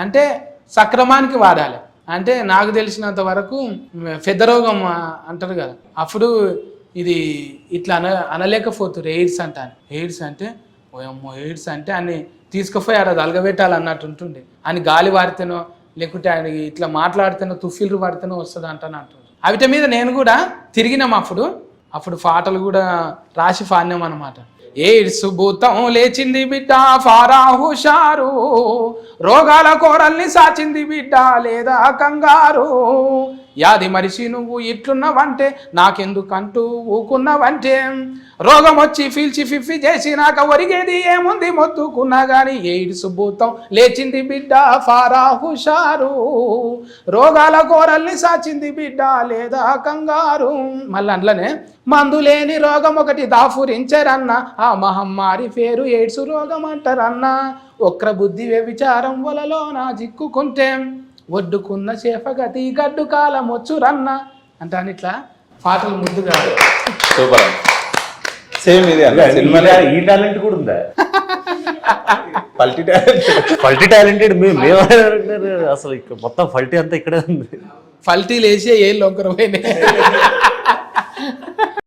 అంటే సక్రమానికి వాడాలి. అంటే నాకు తెలిసినంత వరకు పెద్ద రోగం అంటారు కదా, అప్పుడు ఇది ఇట్లా అనలేకపోతున్నారు ఎయిడ్స్ అంటాను. ఎయిడ్స్ అంటే ఓయమ్మో ఎయిడ్స్ అంటే అన్ని తీసుకుపోయి ఆడ అలగబెట్టాలి అన్నట్టు ఉంటుండే. అని గాలి వాడితేనో లేకుంటే ఆయన ఇట్లా మాట్లాడితేనో తుఫిల్లు పడితేనో వస్తుంది అంటున్నారు. అవిట మీద నేను కూడా తిరిగినాం. అప్పుడు పాటలు కూడా రాసి పాడినాం అన్నమాట. ఎయిడ్స్ భూతం లేచింది బిడ్డ ఫారా హుషారు, రోగాల కోరల్ని సాచింది బిడ్డ లేదా కంగారు, యాది మరిసి నువ్వు ఇట్లున్నావంటే నాకెందుకంటూ ఊకున్నావంటే, రోగం వచ్చి ఫీల్చి ఫిఫ్ఫి చేసినాక ఒరిగేది ఏముంది మొత్తుకున్నా గాని, ఎయిడ్స్ భూతం లేచింది బిడ్డ ఫారా హుషారు, రోగాల కోరల్ని సాచింది బిడ్డ లేదా కంగారు. మళ్ళీ అందులోనే మందులేని రోగం ఒకటి దాఫురించరన్న, ఆ మహమ్మారి పేరు ఎయిడ్స్ రోగం అంటారన్న, ఒక్ర బుద్ధి వ్యభిచారం వలలో నా చిక్కుకుంటే, ఒడ్డుకున్న చేపగతి గడ్డు కాలం వచ్చురన్న అంటాను. ఇట్లా పాటలు ముద్దుగా. సూపర్. సేమ్ ఇది సినిమాలో ఈ టాలెంట్ కూడా ఉందా? పల్టీ టాలెంటెడ్ మేము అసలు మొత్తం ఫల్టీ అంతా ఇక్కడే ఉంది. ఫల్టీలు వేసే ఏ లొంకర పోయినాయి.